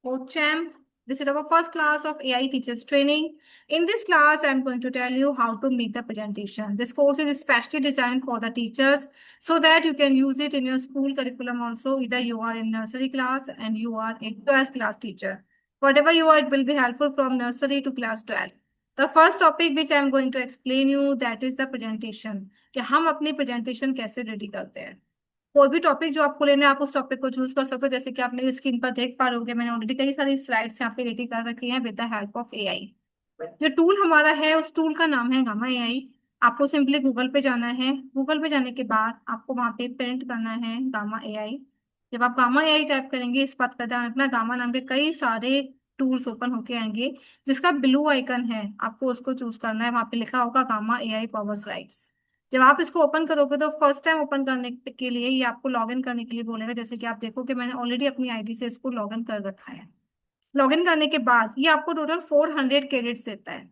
OCHAM. This is our first class of AI teachers training. In this class, I'm going to tell you how to make the presentation. This course is especially designed for the teachers so that you can use it in your school curriculum also. Either you are in nursery class and you are a 12th class teacher. Whatever you are, it will be helpful from nursery to class 12. The first topic which I'm going to explain you that is the presentation. कि हम अपनी presentation कैसे ready करते हैं. कोई भी topic जो आपको लेना है आप उस टॉपिक को चूज कर सकते हो। जैसे कि आप मेरी स्क्रीन पर देख पा रहे होगे, मैंने ऑलरेडी कई सारी स्लाइड्स यहाँ पे रेडी कर रखी हैं with the help of AI. जो टूल हमारा है उस टूल का नाम है गामा एआई। आपको सिंपली गूगल पे जाना है। गूगल पे जाने के बाद आपको वहां पे प्रिंट करना है गामा एआई। जब आप गामा एआई टाइप करेंगे, इस बात का ध्यान रखना, गामा नाम के कई सारे टूल्स ओपन होके आएंगे। जिसका ब्लू आइकन है आपको उसको चूज करना है। वहां पे लिखा होगा गामा एआई पावर स्लाइड्स। जब आप इसको ओपन करोगे तो फर्स्ट टाइम ओपन करने के लिए ये आपको लॉग इन करने के लिए बोलेगा। जैसे कि आप देखो कि मैंने ऑलरेडी अपनी आईडी से इसको लॉग इन कर रखा है। लॉग इन करने के बाद ये आपको टोटल 400 क्रेडिट्स देता है।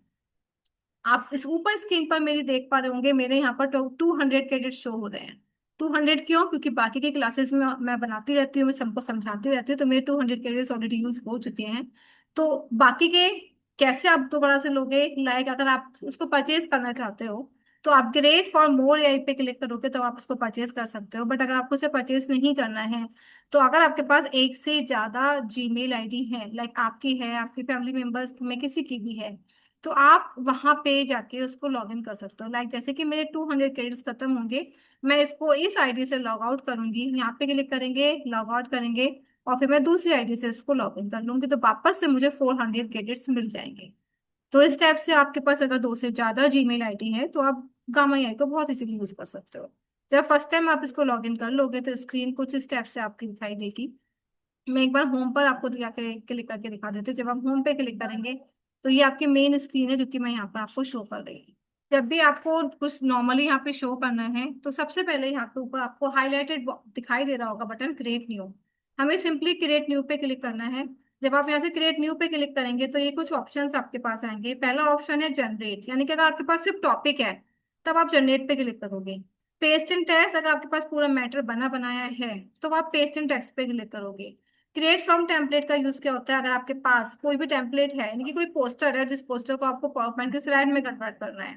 आप इस ऊपर स्क्रीन पर मेरी देख पा रहे होंगे, मेरे यहाँ पर 200 क्रेडिट शो हो रहे हैं। 200 क्यों? क्योंकि बाकी की क्लासेस में मैं बनाती रहती हूँ, मैं सबको समझाती रहती हूँ, तो मेरे 200 क्रेडिट्स ऑलरेडी यूज हो चुके हैं। तो बाकी के कैसे आप दोबारा से लोगे? लाइक अगर आप उसको परचेज करना चाहते हो तो आप ग्रेट फॉर मोर एआई पे क्लिक करोगे तो आप उसको परचेज कर सकते हो। बट अगर आपको उसे परचेज नहीं करना है तो अगर आपके पास एक से ज्यादा जीमेल आईडी है, लाइक आपकी है, आपकी फैमिली मेंबर्स में किसी की भी है, तो आप वहां पे जाके उसको लॉग इन कर सकते हो। लाइक जैसे कि मेरे 200 क्रेडिट्स खत्म होंगे, मैं इसको इस आईडी से लॉग आउट करूंगी, यहाँ पे क्लिक करेंगे, लॉग आउट करेंगे, और फिर मैं दूसरी आईडी से इसको लॉग इन कर लूंगी तो वापस से मुझे 400 क्रेडिट्स मिल जाएंगे। तो इस टाइप से आपके पास अगर दो से ज्यादा जीमेल आईडी है तो आप गामा आई को बहुत इजीली यूज कर सकते हो। जब फर्स्ट टाइम आप इसको लॉग इन कर लोगे तो स्क्रीन कुछ इस टाइप से आपकी दिखाई देगी। मैं एक बार होम पर आपको क्लिक करके दिखा देती हूँ। जब आप होम पे क्लिक करेंगे तो ये आपकी मेन स्क्रीन है जो कि मैं यहाँ पे आपको शो कर रही हूँ। जब भी आपको कुछ नॉर्मली यहाँ पे शो करना है तो सबसे पहले यहाँ पे ऊपर आपको हाईलाइटेड दिखाई दे रहा होगा बटन क्रिएट न्यू। हमें सिंपली क्रिएट न्यू पे क्लिक करना है। जब आप यहाँ से क्रिएट न्यू पे क्लिक करेंगे तो ये कुछ ऑप्शंस आपके पास आएंगे। पहला ऑप्शन है जनरेट, यानी कि अगर आपके पास सिर्फ टॉपिक है तब आप जनरेट पे क्लिक करोगे। पेस्ट इन टेक्स्ट, अगर आपके पास पूरा मैटर बना बनाया है तो आप पेस्ट इन टेक्स्ट पे क्लिक करोगे। क्रिएट फ्रॉम टेम्पलेट का यूज क्या होता है? अगर आपके पास कोई भी टेम्पलेट है, यानी कि कोई पोस्टर है जिस पोस्टर को आपको पावर पॉइंट के स्लाइड में कन्वर्ट करना है।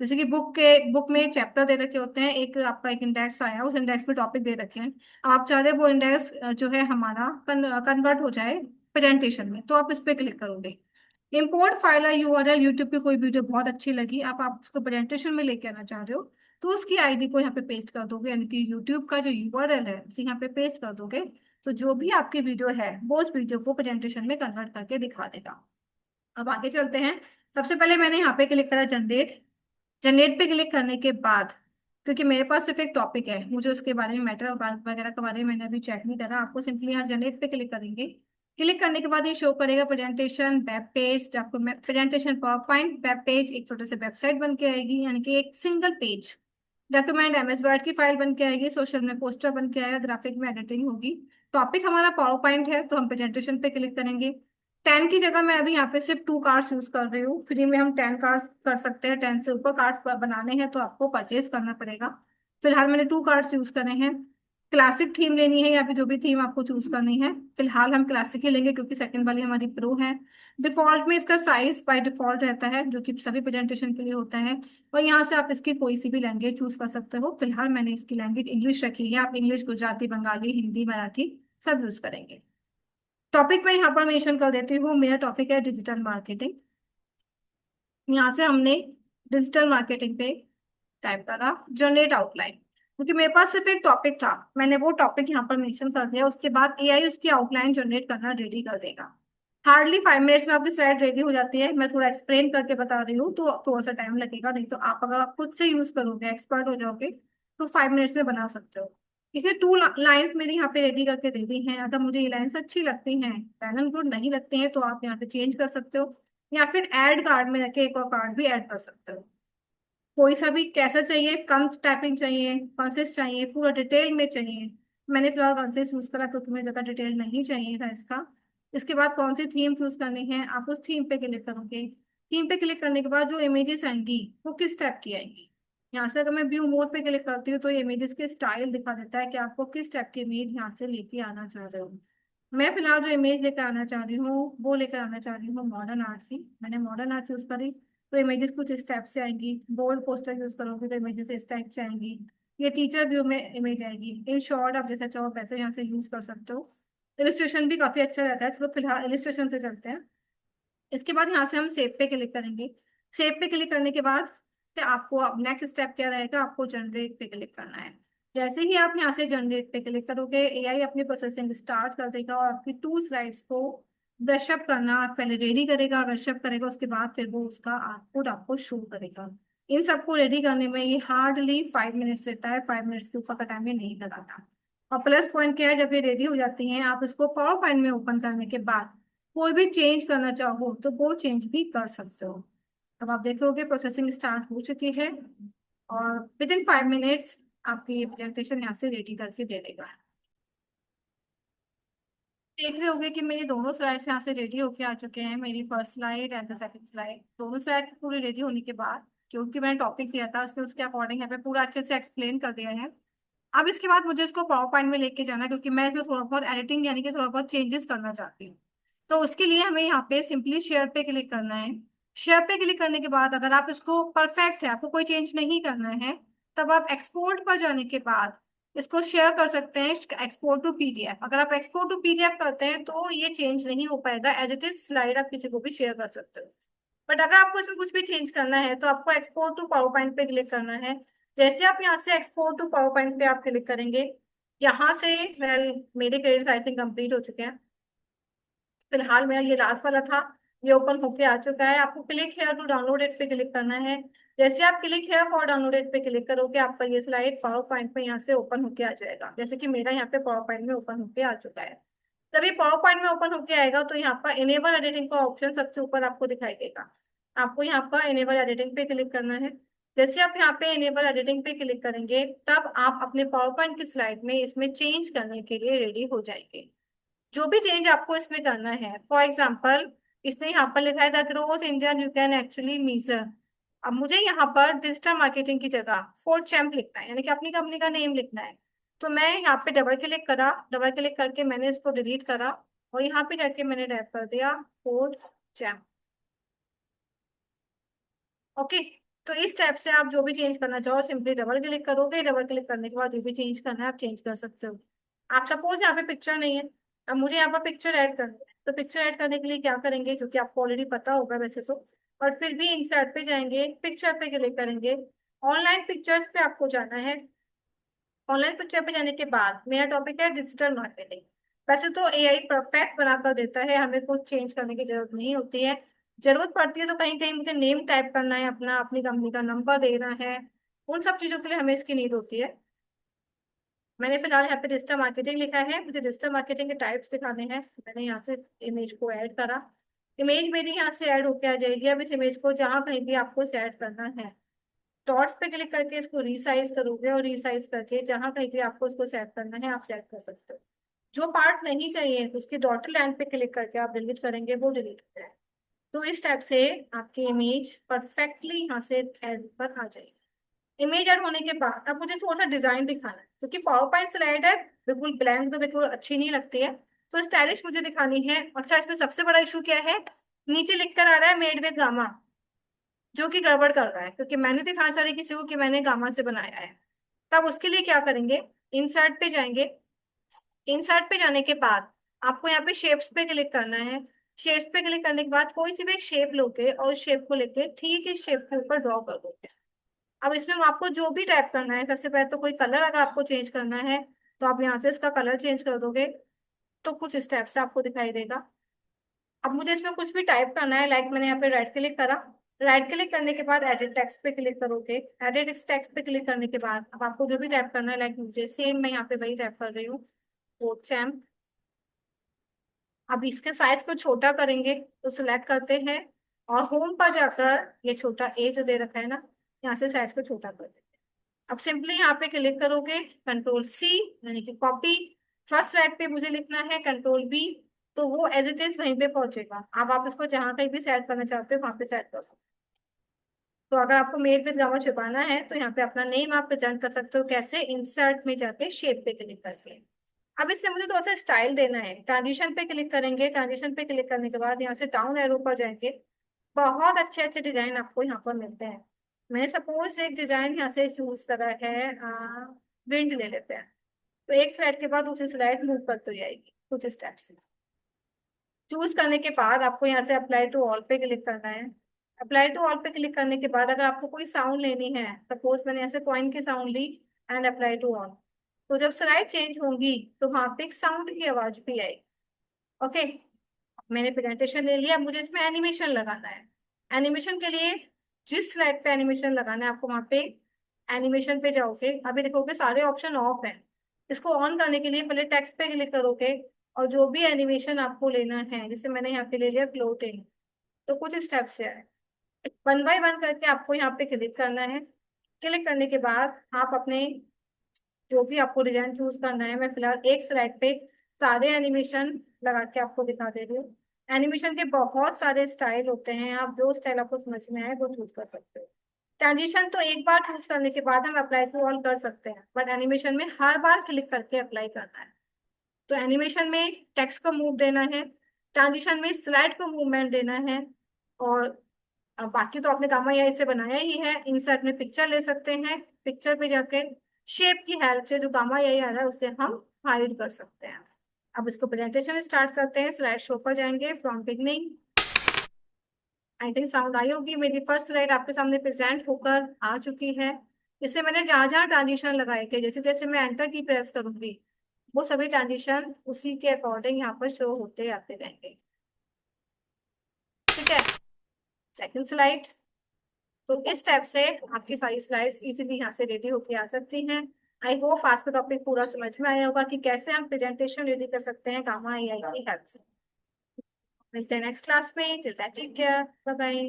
जैसे कि बुक में चैप्टर दे रखे होते हैं, एक आपका एक इंडेक्स आया, उस इंडेक्स में टॉपिक दे रखे हैं। अब आप चाह रहे हो वो इंडेक्स जो है हमारा कन्वर्ट हो जाए प्रेजेंटेशन में, तो आप इस पे क्लिक करोगे। इम्पोर्ट फाइल है यूआरएल, यूट्यूब पे कोई वीडियो बहुत अच्छी लगी, आप उसको प्रेजेंटेशन में लेके आना चाह रहे हो तो उसकी आईडी को यहाँ पे पेस्ट कर दोगे, यानी कि यूट्यूब का जो यूआरएल है उसे यहाँ पे पेस्ट कर दोगे। तो जो भी आपकी वीडियो है वो उस वीडियो को प्रेजेंटेशन में कन्वर्ट करके दिखा देगा। अब आगे चलते हैं। सबसे पहले मैंने यहाँ पे क्लिक करा जनरेट। जनरेट पे क्लिक करने के बाद, क्योंकि मेरे पास सिर्फ एक टॉपिक है, मुझे उसके बारे में मैटर वगैरह के बारे में मैंने अभी चेक नहीं करा, आपको सिंपली यहाँ जनरेट पे क्लिक करेंगे। क्लिक करने के बाद ये शो करेगा प्रेजेंटेशन वेब पेज। आपको presentation power point web page एक छोटे से वेबसाइट बन के आएगी, यानी कि एक single page document MS word की फाइल बन के आएगी, सोशल में पोस्टर बन के आएगा, ग्राफिक में एडिटिंग होगी। टॉपिक हमारा पावर पॉइंट है तो हम प्रेजेंटेशन पे क्लिक करेंगे। 10 की जगह मैं अभी यहाँ पे सिर्फ 2 कार्ड्स यूज कर रही हूँ, फ्री में हम 10 कार्ड्स कर सकते हैं। 10 से ऊपर कार्ड्स बनाने हैं तो आपको परचेज करना पड़ेगा। फिलहाल मैंने 2 कार्ड्स यूज करे हैं। क्लासिक थीम लेनी है या फिर जो भी थीम आपको चूज करनी है, फिलहाल हम क्लासिक ही लेंगे क्योंकि सेकंड वाली हमारी प्रो है। डिफॉल्ट में इसका साइज बाय डिफॉल्ट रहता है जो कि सभी प्रेजेंटेशन के लिए होता है। और यहाँ से आप इसकी कोई सी भी लैंग्वेज चूज कर सकते हो। फिलहाल मैंने इसकी लैंग्वेज इंग्लिश रखी है, आप इंग्लिश, गुजराती, बंगाली, हिंदी, मराठी सब यूज करेंगे। टॉपिक मैं यहाँ पर मेंशन कर देती हूँ, मेरा टॉपिक है डिजिटल मार्केटिंग। यहाँ से हमने डिजिटल मार्केटिंग पे टाइप करा जनरेट आउटलाइन, क्योंकि मेरे पास सिर्फ एक टॉपिक था, मैंने वो टॉपिक यहाँ पर मेंशन कर दिया। उसके बाद एआई उसकी आउटलाइन जनरेट करना रेडी कर देगा। हार्डली 5 मिनट्स में आपकी स्लाइड रेडी हो जाती है। मैं थोड़ा एक्सप्लेन करके बता रही हूँ तो थोड़ा सा टाइम लगेगा, नहीं तो आप अगर आप खुद से यूज करोगे, एक्सपर्ट हो जाओगे, तो 5 मिनट्स में बना सकते हो। इसने 2 लाइन्स मेरी यहाँ पे रेडी करके दे दी हैं। अगर मुझे ये लाइन्स अच्छी लगती हैं, वेल एंड गुड, नहीं लगती हैं तो आप यहाँ पे चेंज कर सकते हो, या फिर ऐड कार्ड में रखे एक और कार्ड भी ऐड कर सकते हो। कोई सा भी कैसा चाहिए, कम टाइपिंग चाहिए, कंसेस चाहिए, पूरा डिटेल में चाहिए। मैंने फिलहाल कंसेस यूज करा क्योंकि मुझे ज्यादा डिटेल नहीं चाहिए था इसका। इसके बाद कौन सी थीम चूज करनी है, आप उस थीम पे क्लिक करोगे। थीम पे क्लिक करने के बाद जो इमेजेस आएंगी वो किस टाइप की आएंगी, यहाँ से अगर मैं व्यू मोड पे क्लिक करती हूँ तो ये इमेजेस के स्टाइल दिखा देता है कि आपको किस टाइप की इमेज यहाँ से लेके आना चाह रहे हो। मैं फिलहाल जो इमेज लेकर आना चाह रही हूँ वो लेकर आना चाह रही हूँ मॉडर्न आर्ट की। मैंने मॉडर्न आर्ट चूज करी तो इमेजेस कुछ इस टाइप से आएंगी। बोल्ड पोस्टर यूज करोगे तो इमेजेस इस टाइप से आएंगी। ये टीचर व्यू में इमेज आएगी। इन शॉर्ट आप जैसा चाहो वैसे यहाँ से यूज कर सकते हो। इलिस्ट्रेशन भी काफी अच्छा रहता है, तो फिलहाल इलिस्ट्रेशन से चलते हैं। इसके बाद यहाँ से हम सेव पे क्लिक करेंगे। सेव पे क्लिक करने के बाद फिर आपको अब नेक्स्ट स्टेप क्या रहेगा, आपको जनरेट पे क्लिक करना है। जैसे ही आप यहाँ से जनरेट पे क्लिक करोगे एआई अपनी प्रोसेसिंग स्टार्ट कर देगा और आपकी 2 स्लाइड्स को ब्रशअप करना पहले रेडी करेगा, ब्रशअप करेगा, उसके बाद फिर वो उसका आउटपुट आपको शो करेगा। इन सबको रेडी करने में ये हार्डली 5 मिनट्स लेता है, 5 मिनट्स के ऊपर का टाइम ये नहीं लगाता। और प्लस पॉइंट क्या है, जब ये रेडी हो जाती हैं आप इसको पावर पॉइंट में ओपन करने के बाद कोई भी चेंज करना चाहो तो वो चेंज भी कर सकते हो। अब आप देख लोगे प्रोसेसिंग स्टार्ट हो चुकी है और विद इन 5 मिनट्स आपकी प्रेजेंटेशन यहाँ से रेडी करके दे देगा। देख रहे होगे कि मेरी दोनों स्लाइड्स यहाँ से रेडी होके आ चुके हैं। मेरी first slide and the second slide, दोनों स्लाइड पूरी रेडी होने के बाद जो कि मैंने टॉपिक दिया था उसके अकॉर्डिंग यहाँ पे पूरा अच्छे से एक्सप्लेन कर दिया है। अब इसके बाद मुझे इसको पावर पॉइंट में लेके जाना है क्योंकि मैं इसमें थोड़ा बहुत एडिटिंग यानी कि थोड़ा बहुत चेंजेस करना चाहती हूँ। तो उसके लिए हमें यहाँ पे सिंपली शेयर पे क्लिक करना है। शेयर पे क्लिक करने के बाद अगर आप इसको परफेक्ट है, आपको कोई चेंज नहीं करना है, तब आप एक्सपोर्ट पर जाने के बाद इसको शेयर कर सकते हैं एक्सपोर्ट टू पीडीएफ। अगर आप एक्सपोर्ट टू पीडीएफ करते हैं तो ये चेंज नहीं हो पाएगा, एज इट इज स्लाइड आप किसी को भी शेयर कर सकते हो। बट अगर आपको इसमें कुछ भी चेंज करना है तो आपको एक्सपोर्ट टू पावर पॉइंट पे क्लिक करना है। जैसे आप यहाँ से एक्सपोर्ट टू पावर पॉइंट पे आप क्लिक करेंगे, यहाँ से मेरे क्रेडिट्स आई थिंक कंप्लीट हो चुके हैं। फिलहाल मेरा ये लास्ट वाला था, ये ओपन होके आ चुका है। आपको click here to download it पे क्लिक करना है। जैसे आप click here for download it पे क्लिक करोगे आपका ये स्लाइड पावर पॉइंट में यहाँ से ओपन होके आ जाएगा, जैसे कि मेरा यहाँ पे पावर पॉइंट में ओपन होके आ चुका है। जब ये पावर पॉइंट में ओपन होके आएगा तो यहाँ पर इनेबल एडिटिंग का ऑप्शन सबसे ऊपर आपको दिखाई देगा। आपको यहाँ पर इनेबल एडिटिंग पे क्लिक करना है। जैसे आप यहाँ पे इनेबल एडिटिंग पे क्लिक करेंगे तब आप अपने पावर पॉइंट की स्लाइड में इसमें चेंज करने के लिए रेडी हो जाएंगे। जो भी चेंज आपको इसमें करना है, फॉर एग्जाम्पल इसने यहाँ पर लिखा है the growth engine you can actually measure. अब मुझे यहाँ पर डिजिटल मार्केटिंग की जगह फोर्ट चैम्प लिखना है, यानी कि अपनी कंपनी का नेम लिखना है। तो मैं यहाँ पे डबल क्लिक करा, डबल क्लिक करके मैंने इसको डिलीट करा और यहाँ पे जाके मैंने टाइप कर दिया फोर्ट चैम्प। ओके। तो इस टाइप से आप जो भी चेंज करना चाहो सिंपली डबल क्लिक करोगे, डबल क्लिक करने के बाद जो भी चेंज करना है आप चेंज कर सकते हो। आप सपोज यहाँ पे पिक्चर नहीं है, अब मुझे यहाँ पर पिक्चर ऐड करनी है, तो पिक्चर ऐड करने के लिए क्या करेंगे, जो कि आपको ऑलरेडी पता होगा वैसे तो, और फिर भी इंसर्ट पे जाएंगे, पिक्चर पे क्लिक करेंगे, ऑनलाइन पिक्चर्स पे आपको जाना है। ऑनलाइन पिक्चर पे जाने के बाद मेरा टॉपिक है डिजिटल मार्केटिंग। वैसे तो एआई परफेक्ट बनाकर देता है, हमें कुछ चेंज करने की जरूरत नहीं होती है। जरूरत पड़ती है तो कहीं कहीं मुझे नेम टाइप करना है अपना, अपनी कंपनी का नंबर देना है, उन सब चीजों के लिए हमें इसकी नीड होती है। मैंने फिलहाल यहाँ पे डिजिटल मार्केटिंग लिखा है, मुझे डिजिटल मार्केटिंग के टाइप्स दिखाने हैं, तो मैंने यहाँ से इमेज को ऐड करा। इमेज मेरी यहाँ से ऐड होके आ जाएगी। अब इस इमेज को जहाँ कहीं भी आपको सेट करना है, डॉट्स पे क्लिक करके इसको रीसाइज करोगे और रीसाइज करके जहां कहीं भी आपको उसको सेट करना है आप सेट कर सकते हो। जो पार्ट नहीं चाहिए उसकी डॉटेड लाइन पे क्लिक करके आप डिलीट करेंगे, वो डिलीट हो जाए। तो इस टाइप से आपकी इमेज परफेक्टली यहाँ से एड पर आ जाएगी। इमेज ऐड होने के बाद अब मुझे थोड़ा सा डिजाइन दिखाना है, क्योंकि पावर पॉइंट स्लाइड है बिल्कुल ब्लैंक तो बिल्कुल अच्छी नहीं लगती है, तो स्टाइलिश मुझे दिखानी है। अच्छा, इसमें सबसे बड़ा इशू क्या है, नीचे लिख कर आ रहा है मेड विद गामा, जो कि गड़बड़ कर रहा है क्योंकि मैंने दिखाना चाह रही किसी को कि मैंने गामा से बनाया है। तब उसके लिए क्या करेंगे, इंसर्ट पे जाएंगे। इंसर्ट पे जाने के बाद आपको यहाँ पे शेप्स पे क्लिक करना है। शेप्स पे क्लिक करने के बाद कोई सी भी एक शेप लोगे और उस शेप को लेके ठीक इस शेप के ऊपर ड्रॉ कर दोगे। अब इसमें आपको जो भी टाइप करना है, सबसे पहले तो कोई कलर अगर आपको चेंज करना है तो आप यहाँ से इसका कलर चेंज कर दोगे, तो कुछ इस टाइप से आपको दिखाई देगा। अब मुझे इसमें कुछ भी टाइप करना है, लाइक मैंने यहाँ पे राइट क्लिक करा, राइट क्लिक करने के बाद एडिट टेक्स्ट पे क्लिक करोगे। एडिट टेक्स्ट पे क्लिक करने के बाद अब आपको जो भी टाइप करना है, लाइक मुझे सेम मैं यहाँ पे वही टाइप कर रही हूँ, वो चैम्प। अब इसके साइज को छोटा करेंगे तो सिलेक्ट करते हैं और होम पर जाकर ये छोटा ए जो दे रखा है ना, यहाँ से साइज को छोटा कर देते हैं। अब सिंपली यहाँ पे क्लिक करोगे, कंट्रोल सी यानी कि कॉपी। फर्स्ट स्लाइड पे मुझे लिखना है कंट्रोल बी, तो वो एज इट इज वहीं पे पहुंचेगा। अब आप इसको जहां कहीं भी सेट करना चाहते हो वहां पे सेट कर सकते हो। तो अगर आपको मेल विद गामा छुपाना है तो यहाँ पे अपना नेम आप प्रेजेंट कर सकते हो, कैसे, इंसर्ट में जाके शेप पे क्लिक करके। अब इससे मुझे थोड़ा सा स्टाइल देना है। ट्रांजिशन पे क्लिक करेंगे, ट्रांजिशन पे क्लिक करने के बाद यहाँ से डाउन एरो पर जाएंगे। बहुत अच्छे अच्छे डिजाइन आपको यहाँ पर मिलते हैं। मैंने सपोज एक डिजाइन यहाँ से चूज करा है, विंड ले लेते हैं। तो एक स्लाइड के बाद दूसरी स्लाइड मूव करती जाएगी कुछ स्टेप से। चूज करने के बाद आपको यहाँ से अप्लाई टू ऑल पे क्लिक करना है। अप्लाई टू ऑल पे क्लिक करने के बाद अगर आपको कोई साउंड लेनी है, सपोज मैंने यहाँ से कॉइन की साउंड ली एंड अप्लाई टू ऑल, तो जब स्लाइड चेंज होंगी तो वहां पे एक साउंड की आवाज भी आएगी। ओके, मैंने प्रेजेंटेशन ले लिया, मुझे इसमें एनिमेशन लगाना है। एनिमेशन के लिए जिस स्लाइड पे एनिमेशन लगाना है आपको वहां पे एनिमेशन पे जाओगे, अभी देखोगे सारे ऑप्शन ऑफ है। इसको ऑन करने के लिए पहले टेक्स्ट पे क्लिक करोगे और जो भी एनिमेशन आपको लेना है, जैसे मैंने यहाँ पे ले लिया फ्लोटिंग, तो कुछ स्टेप्स है, वन बाय वन करके आपको यहाँ पे क्लिक करना है। क्लिक करने के बाद आप अपने जो भी आपको डिजाइन चूज करना है, मैं फिलहाल एक स्लाइड पे सारे एनिमेशन लगा के आपको दिखा दे रही हूँ। एनिमेशन के बहुत सारे स्टाइल होते हैं, आप जो स्टाइल आपको समझ में आए वो चूज कर सकते हो। ट्रांजिशन तो एक बार चूज करने के बाद हम अप्लाई टू ऑल कर सकते हैं, बट एनिमेशन में हर बार क्लिक करके अप्लाई करना है। तो एनिमेशन में टेक्स्ट को मूव देना है, ट्रांजिशन में स्लाइड को मूवमेंट देना है, और बाकी तो आपने गामा एआई से बनाया ही है। इंसर्ट में पिक्चर ले सकते हैं, पिक्चर पे जाके शेप की हेल्प से जो गामा एआई आ रहा है उसे हम हाइड कर सकते हैं। अब इसको प्रेजेंटेशन स्टार्ट करते हैं, स्लाइड शो पर जाएंगे from beginning. I think sound आई होगी। मेरी फर्स्ट स्लाइड आपके सामने प्रेजेंट होकर आ चुकी है। इससे मैंने जहां जहां ट्रांजिशन लगाए थे, जैसे जैसे मैं एंटर की प्रेस करूंगी वो सभी ट्रांजिशन उसी के अकॉर्डिंग यहाँ पर शो होते आते रहेंगे। ठीक है, सेकंड स्लाइड। तो इस टाइप से आपकी सारी स्लाइड्स इजीली यहाँ से रेडी होके आ सकती हैं। आई होप आज का टॉपिक पूरा समझ में आया होगा कि कैसे हम प्रेजेंटेशन रेडी कर सकते हैं गामा एआई की हेल्प से। मिलते हैं नेक्स्ट क्लास में, till then take care, bye bye.